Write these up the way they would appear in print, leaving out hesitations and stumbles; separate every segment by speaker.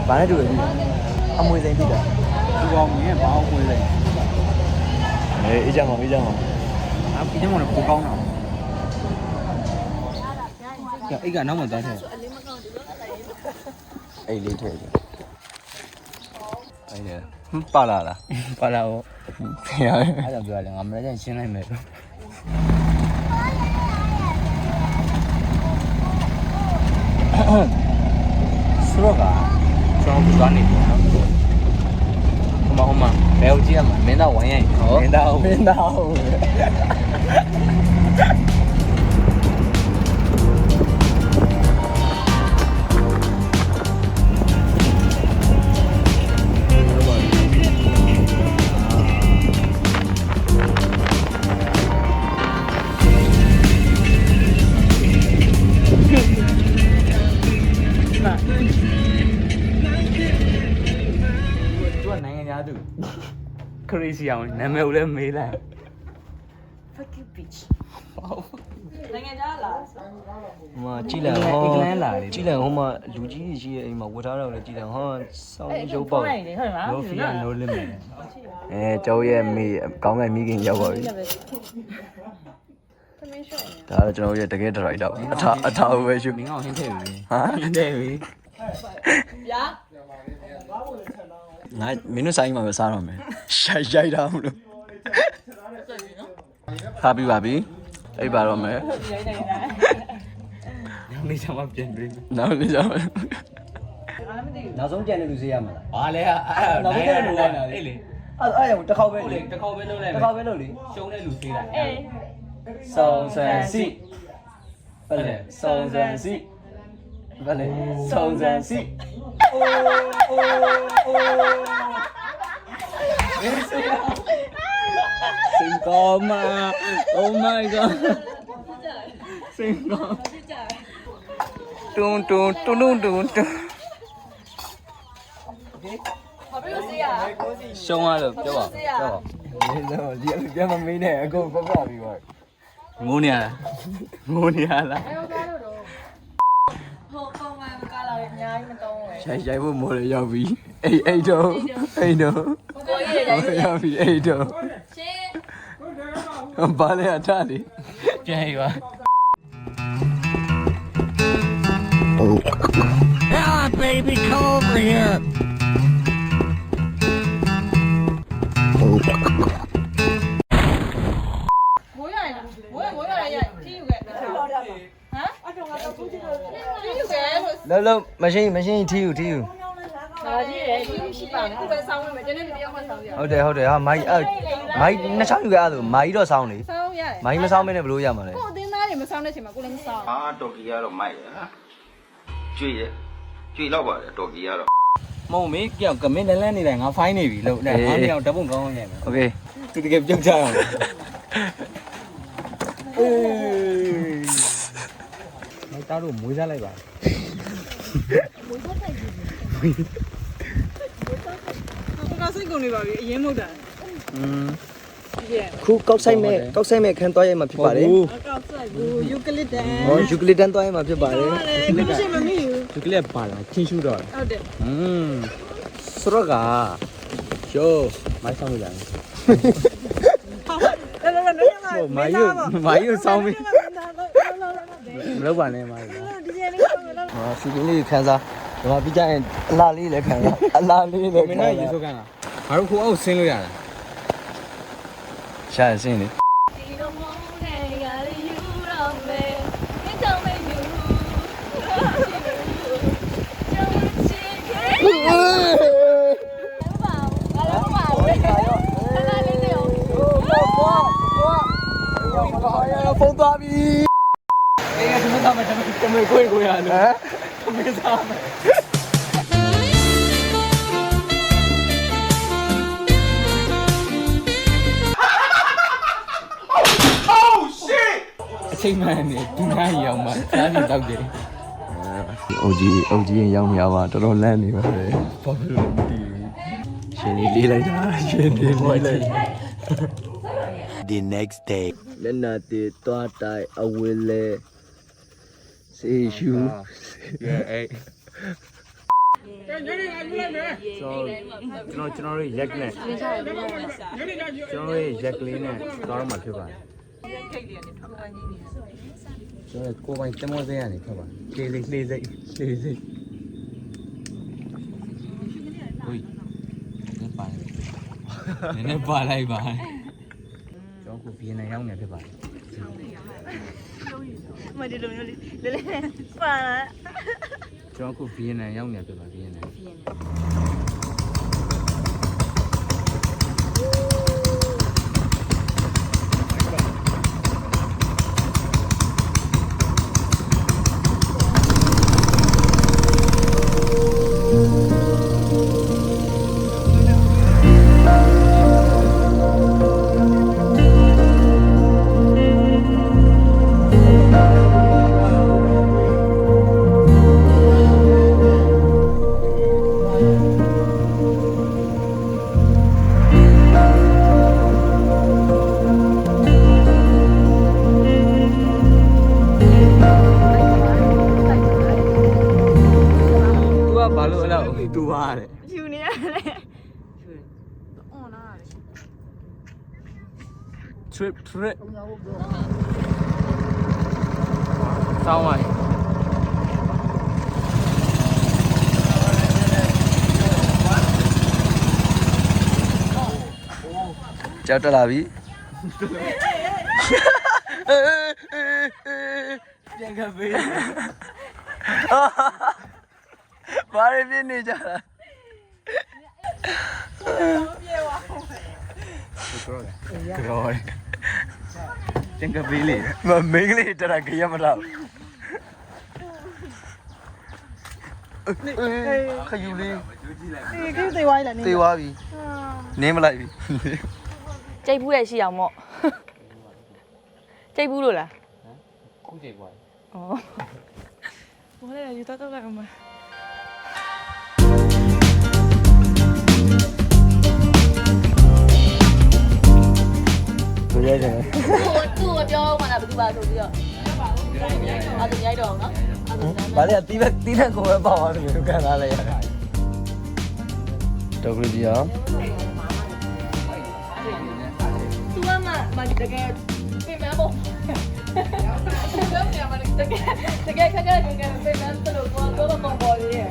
Speaker 1: ဘာနဲ့တူလဲအမွေစိန်ဖြစ်တာ
Speaker 2: သူကောင်မြင်ဘာအောင်ဝင်လဲ
Speaker 1: အေးကြမှာအေးကြမှာ
Speaker 2: အခုဒီမှာကိုကောင်းတာအိတ်ကနောက်မှသွားထည့်
Speaker 1: အေးလေးထည့်တယ်အေးတယ်ပါလာလား
Speaker 2: ပါလာတော့
Speaker 1: ဖေးရတယ်
Speaker 2: အဲ့ဒါပြောရတယ်ငါမနေ့ကရှင်းလိုက်မယ်လို့ဆိုတော့ကကျွန်တော်သွားနေတယ်နော်ဟိုမှာဘယ်ကိုကြည့်ရမှာမင်းသားဝိုင်းရိုက်မင်းသား သူကနိုင်ငံသားသူ crazy အောင်နာမည်ကိုလည်းမေးလိုက်
Speaker 3: fucking bitch နိုင်ငံသားလား
Speaker 1: ဟိုမှာကြည်လန်ဟောကြည်လန်ဟိုမှာလူကြီးကြီးရှိရဲ့အိမ်မှာဝတ်ထားတော့လေကြည်လန်ဟောစောင်းရုပ်ပေါက်
Speaker 3: နေတယ်ဟုတ်လား
Speaker 2: no fear no limit
Speaker 1: ကျောင်းရဲ့မိကောင်းကင်မိခင်ရောက်ပါပြီ
Speaker 3: သမီးရှော့နေ
Speaker 1: ဒါတော့ကျွန်တော်ရဲ့တကယ်ဒရိုက်တာအထာပဲရှု
Speaker 2: မင်းအောင်ဟင်းထည့်ပြီ
Speaker 1: ဟာ
Speaker 2: ဟင်းထည့်ပြီ
Speaker 3: ဗျာ
Speaker 1: ငါမင်းတို့ဆိုင်မှာပဲစားတော့မယ်ရိုက်တာမလို့စားပြီးပါပြီအဲ့ပါတော့မယ်
Speaker 3: ရိုင်းနေတယ်
Speaker 2: နောက်နေ့ကျမှပြန်ပြီး
Speaker 1: နောက်နေ့ကျမယ်
Speaker 3: အားမသိဘူး
Speaker 1: နောက်ဆုံးကြံတဲ့လူစေးရမှာလား
Speaker 2: ဘာလဲအဲ့နောက်နေ့ကလိုလိုက်တာလေလေ
Speaker 1: အဲ့ကြောင့်တစ်ခေါက်ပဲ
Speaker 2: ဟုတ်လေတစ်ခေါက်ပဲလုပ်လိုက်
Speaker 1: တစ်ခေါက်ပဲလုပ်လေ
Speaker 2: ရှုံးတဲ့လူသေးတာ
Speaker 3: အေး
Speaker 1: စုံစမ်းစီဘယ်လဲစုံစမ်းစီဘယ်လဲစုံစမ်းစီအိုးအိုးအိုးမင်းစေးစင်ကောမ Oh my god စင်ကောတွန်းတွန်းတွန်းတွန်းတွန်း
Speaker 3: ဘာဖြစ်လို့စေးရ
Speaker 1: ရှုံးရလို့ပြောပါပြောပါမင်းတော့ဒီအပြတ်မမင်းနဲ့အကုန်ပြပြပြီးပါ
Speaker 2: ငိုးနေရလားငိုးနေရလား
Speaker 3: ဟိုကောင်မှမကားလာရင်အများကြီးမတုံးဝယ်
Speaker 1: ရိုက်ဖို့မိုးလေရောက်ပြီအိတ်တော့အိတ်တော့
Speaker 3: ကိုကြီးရိုင်းနေ
Speaker 1: ရောက်ပြီအိတ်တော့
Speaker 3: ရှင်
Speaker 1: ဘာလဲအထားလေ
Speaker 2: ပြန်ယူပါ
Speaker 4: Ah, baby, come over here.
Speaker 3: မိုးရိုင်းမိုးရိုင်းတီးယူခဲ့ဟမ်အတော့ကတော့ဘူးတီးယူခဲ့လို့
Speaker 1: လုံးမရှိထီယူ
Speaker 3: ဒါကြီးရယ်တီးရှိပါနဲ့ခုပဲဆောင်းဝင်မယ်ကျန်တဲ့လူတယောက်မှဆောင်းပြရ
Speaker 1: ဟုတ်တယ်ဟာမိုင်းနှစ်ချောင်းယူရအဲ့လိုမိုင်းတော့ဆောင်းလေ
Speaker 3: ဆောင်းရတယ်
Speaker 1: မိုင်းမဆောင်းမနဲ့ဘလို့ရမှာလဲ
Speaker 3: ကိုအတင်းသားတွေမဆောင်းတဲ့ချိန်မှာကိုလည်းမဆောင်း
Speaker 5: အာတော်ကီကတော့မိုက်ရဟာကျွေတော့ပါတယ်တော်ကီကတော့
Speaker 2: မဟုတ်မေးကြောက်ကမင်းလန်းလန်းနေတယ်ငါဖိုင်းနေပြီလို့ငါမြောင်ဓပုံကောင်းနေမယ်
Speaker 1: โอเค
Speaker 2: သူတကယ်ပြုတ်ကြအောင်အေးမိုက်သားတို့မွေးစားလိုက်ပါ
Speaker 3: ကစိတ်ကုန်နေပါပြီအရင်မဟုတ်တာ
Speaker 1: ခုကောက်ဆိုင်မဲ့ခန်းသွားရမှာဖြစ်ပါတယ်
Speaker 3: ကောက်ဆိုင်ဘူးယူကလစ်တန်
Speaker 1: ဟောယူကလစ်တန်သွားရမှာဖြစ်ပါတယ်
Speaker 3: မရှိမမီဘူး
Speaker 2: ဒီကလေးပါလာချင်းရှူတော့
Speaker 3: ဟုတ်တယ်
Speaker 1: စရက
Speaker 2: ရှိုးမိုက်ဆောင်ကြတယ်
Speaker 3: အဲ့
Speaker 2: မိုင်းယူဆောင်းပြီးမလုပ်ပါနဲ့မိုင်း
Speaker 3: ဒီကျလေးဆောင်းလို့
Speaker 1: ဟောစီကင်းလေးခန်းစားဒီမှာပြီးကြရင်အလားလေးလည်းခန်းစားအလားလေးလည်း
Speaker 2: မ
Speaker 1: ခ
Speaker 2: င်း
Speaker 1: န်း
Speaker 2: တို့
Speaker 1: စား
Speaker 2: ရေဆိုးကန်လားငါတို့ခိုးအောင်ဆင်းလို့ရတာ
Speaker 1: ရှာစင်းလေ
Speaker 3: ဒီလိုမဟုတ်တဲ့ရရယူတော့မယ်မင်းကြောင့်မယူကျောင်းချစ်ခဲ့ဘာဘာလေးနေအောင်
Speaker 1: ဖုန်းသွားပြီ
Speaker 2: အေးကဒီမှာတော့တမေကိုကိုရလို့တမေစားမယ်အချိန်မှန်နေဒီနားရောက်မှစားပြီးတောက်တယ်
Speaker 1: အုတ်ကြီးရင်ရောက်မြပါတော်တော်လန့်နေပါလေ
Speaker 2: ဘာဖြစ်လို့မသိဘူး
Speaker 1: ရှင်လေးလိုက်တာရှင်လေးလိုက်
Speaker 4: The next day.
Speaker 1: လက်နာတေတွားတိုင်အဝဲလဲစေရှူ
Speaker 2: Yeah, hey. ကျွန်တော်တို့ရက်ကနဲ့ကျွန်တော်တို့ရက်ကလေးနဲ့သွားတော့မှဖြစ်ပါတယ်ကျွန်တော်ကိုယ်ပိုင်တမောစင်းရနေထွက်ပါလေးစိတ်ဟိုနည်းပါလိုက်ပါကျွန်တော်ကိုဗီယက်နမ်ရောက်နေဖြစ်ပါတယ်
Speaker 3: မဒီလိုမျိုးလေးလေးပါလာ
Speaker 2: ကျွန်တော်ကိုဗီယက်နမ်ရောက်နေဖြစ်ပါဗီယက်နမ် ဘာလို့အဲ့လိုတူပါတဲ့
Speaker 3: ယူနေရတယ်
Speaker 2: trip စောင်းပါ
Speaker 1: ကြောက်တက်လာပြီပြန်ကပေးဘာရပြနေကြတာကြော်တင်ကပေးလေမမင်းကလေးတရခရမတော့ခယူလေး
Speaker 3: ဒီသေးဝိုင်းလာနေ
Speaker 1: သေသွားပြီနင်းမလိုက်ပြီ
Speaker 3: ကြိတ်ဘူးရဲ့ရှိအောင်မို့ကြိတ်ဘူးလို့လား
Speaker 2: ခုချိန်ပွား
Speaker 3: ဩဘာလဲယူတော့လိုက်အောင်မ
Speaker 1: သူရဲတယ်
Speaker 3: သူ့ကိုပြောမှလားဘယ်သူပါဆိုပြီးတော့အဲ့ဒါရိုက်တော့အောင်နော်
Speaker 1: ဘာလဲတီးတဲ့ကိုပဲပေါ့သွားတယ်လို့ခံစားလိုက်ရတယ်ဒေါက်ကလေးကြီးအောင်
Speaker 3: သူကမှတကယ်ပြင်မပေါ့တကယ်ခက်ခက်ပြင်မတော့တော့ပေါ်ရည်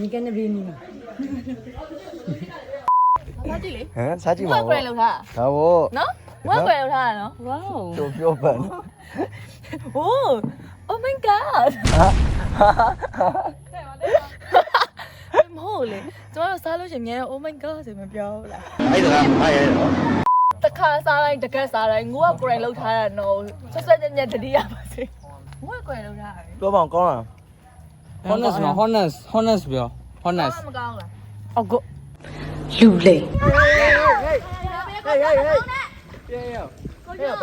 Speaker 6: 你跟那边你嘛？
Speaker 3: ဘာကြည့်လေ
Speaker 1: ဟမ်စားကြည့်
Speaker 3: ဝ
Speaker 1: ပါ
Speaker 3: က်
Speaker 1: ဦး
Speaker 3: ကွယ်လောက်ထား
Speaker 1: ဒါဘော
Speaker 3: နော်ဝက်ကွယ်လောက်ထားတာနော် wow
Speaker 1: တို့ပြောပန်
Speaker 3: oh my god မဟုတ်လေကျမတို့စားလို့ရှိရင် oh my god ဆိုမှပြောလား
Speaker 1: အဲ့ဒါကမရရတော့
Speaker 3: တခါစားတိုင်းတကက်စားတိုင်းငိုကကိုယ်တိုင်လောက်ထားတာနော်ဆက်ဆက်ညက်ညက်တတိယပါစေဝက်ကွယ်လောက်ထားတယ်
Speaker 1: ပြောပါအောင်ကောင်းလား
Speaker 2: honest မှာ honest ပြော honest
Speaker 3: မကောင်းလား
Speaker 6: 哦哥，လူလေ
Speaker 1: ဟေးဘယ်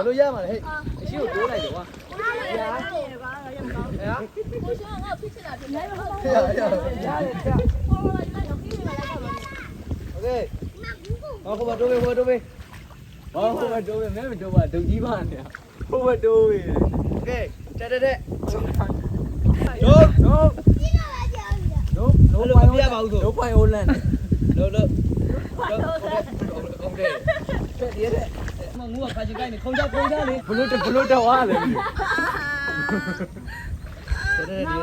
Speaker 1: လိုရမှာလဲဟေးအရှိကိုတိုးလိုက်တယ်ကွာ
Speaker 3: ကိုရှင်ကဖြစ်ချင်တာဖြစ်နေပါ
Speaker 1: ရတယ်โอเคဟောဘတိုးပဲဟောတိုးပဲဟောဘတိုးပဲမဲမတိုးပါဒုတ်ကြီးပါနေဟောဘတိုးပဲโอเคတက်နိုးပိုင်ပြပါဦးဆိုနိုးပိုင်ဟိုလန်လို့โอเคတက်ရတဲ့မငူကခါချင်ကိုင်းနေခုံချလေဘလို့တော့ဝါလေတက်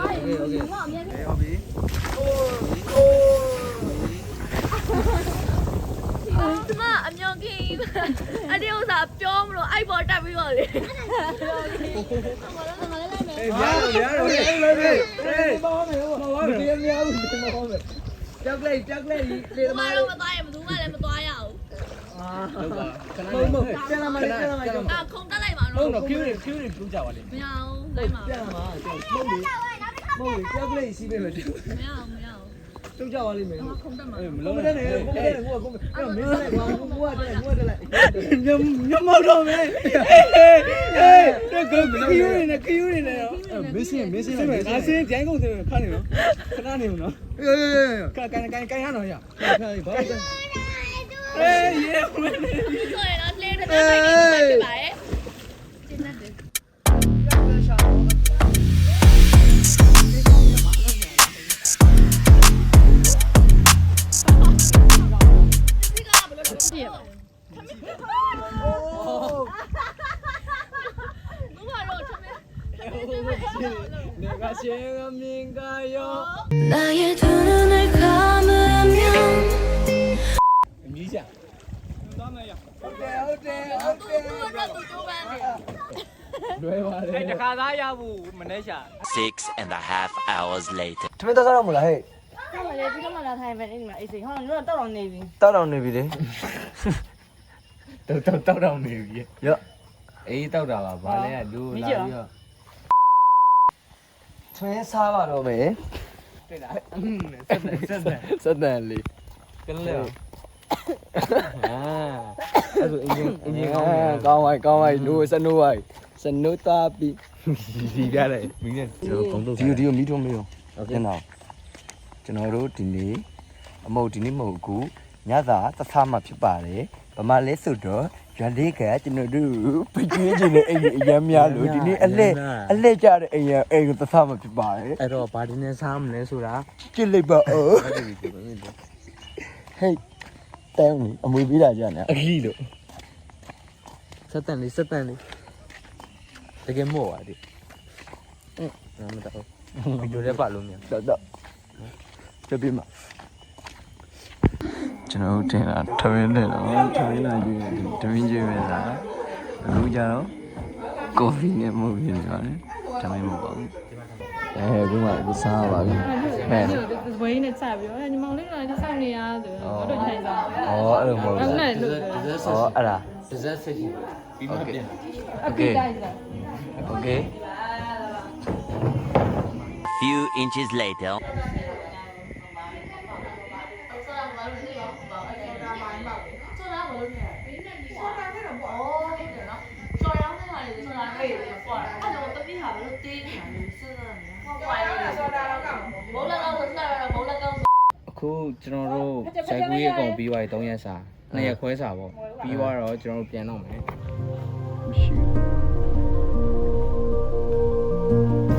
Speaker 1: โอเคဟုတ်ပြီ
Speaker 3: ကျမအမြောင်ကြီးအဲ့ဒီဥစ္စာပြောမလို့အိုက်ပေါ်တက်ပြီးတော့လေ
Speaker 1: ဟေးများတော့ဟေးဘာမှမဟုတ်ဘူးများဘူးကြောက်လိုက်လေသမား
Speaker 3: မသွားရင်ဘယ်သူမှလည်းမသွားရဘူး
Speaker 1: ဟုတ်ပါခဏမပြန်လာမလဲကြောက်
Speaker 3: ခုံတက်လိုက်ပါ
Speaker 1: ဟု
Speaker 3: တော့
Speaker 1: တ်တော့ Q တွေပြူကြပါလေ
Speaker 3: မရအောင်လိုက်ပါ
Speaker 1: ပြန်လာမှာကြောက်မဟုတ်လေကြောက်လိုက်စီးပေးမယ်ကြောက်
Speaker 3: မရအောင်
Speaker 1: ကြပါလိမ့်မယ်
Speaker 3: ခုံတက်မှာ
Speaker 1: မလုံးနဲ့ကိုမင်းလိုက်ကွာကိုတက်လိုက်ညမောက်တော့မယ်တဲ့ခယူနေတော့မင်းစင်းဒါစင်းကြိုင်းကုန်တယ်ခါနေနော်ခဏနေဦးနော်ကန်ရတော့ရဘာလဲရေမင်း
Speaker 3: ဆိုရင်တော့လေတက်လိုက်ပါရဲ့ကျင်းနေတယ်
Speaker 2: ချင်းအမြင်ကရော
Speaker 3: 나의 두 눈을 감으면
Speaker 2: အမြည်ကြလွယ်ပါလေအဲ့တခါသားရဖို့မနှဲရှာ
Speaker 4: 6.5 hours later.
Speaker 1: ထမင်းတက်တော့မလားဟဲ့
Speaker 6: 他们来这个嘛来台湾的嘛，一直好像有点到了那边。
Speaker 1: တောက်တောင်နေပြီလေ
Speaker 2: တောက်နေပြီ
Speaker 1: ရော့
Speaker 2: အေးတောက်တာပါဗာလဲလူလာပြီးတော့
Speaker 1: ထမင်းစားပါတော့မယ်
Speaker 2: တွေ့လားစက်တန်လေးကလေးရောအဲ့ဆိုအင်း
Speaker 1: ကော
Speaker 2: ကောင်း
Speaker 1: င်းပါနိုးစနိုးပါစနိုးတာပြီ
Speaker 2: ဒီရတယ်မင်းနဲ့ကျွန်တော်ကုန်းတော့
Speaker 1: ဒီမီထုံးမေးရောပြန်တော့ကျွန်တော်တို့ဒီနေ့အမဟုတ်ဒီနေ့မဟုတ်ဘူးညသာသသမှဖြစ်ပါတယ်ဗမာလဲဆိုတော့ရွာလေးကကျွန်တော်တို့ပကျွေးခြင်းနဲ့အိမ်ကြီးအရမ်းများလို့ဒီနေ့အလဲကြတဲ့အိမ်ကိုသသမှဖြစ်ပါတယ်
Speaker 2: အဲ့တော့ဘာဒီနဲ့စားမလဲဆိုတာ
Speaker 1: ကြည့်လိုက်ပါဦး
Speaker 2: ဟုတ်ပြီပြောနေတယ်
Speaker 1: ဟေးတဲဦးအမွေပေးတာကြနေ
Speaker 2: အခီးလို့စက်တန်လေးတကယ်မို့ပါဒီနာမတော်ဗီဒီယိုလေးပါလို့မြန်
Speaker 1: တော့ပြပြမှာကျွန်တော်တို့တင်လာထမင်းနဲ့တော့ထမင်းလာကြည့်ထမင်းကြည့်မယ်လားအခုကြတော့ကော်ဖီနဲ့မဟုတ်ဘူးညာတယ်ထမင်းမဟုတ်ပါဘူးအခုမှအခုစားပါပြီဟဲ့
Speaker 3: ဝင်းနဲ့ချက်ပြီးတော့ညီမလေးကလည်းစောင့်နေရတယ်ဘာလို့ထိုင်စား
Speaker 1: ဩအဲ့လိုမဟုတ်ဘူး
Speaker 3: အဲ့နဲ့လို့
Speaker 1: ဩအဲ့ဒါ
Speaker 2: ဒဇက်ဆက်ရှင်ပြီးမှပြန်
Speaker 3: အပိတိုင်းစား
Speaker 1: โอเค
Speaker 4: Few inches later.
Speaker 2: အခုကျွန်တော်တို့ဇက်ကူးရေးအကုန်ပြီးသွားပြီ3ရက်စာ2ရက်ခွဲစာပေါ့ပြီးသွားတော့ကျွန်တော်တို့ပြန်တော့မယ်
Speaker 1: မရှိဘူး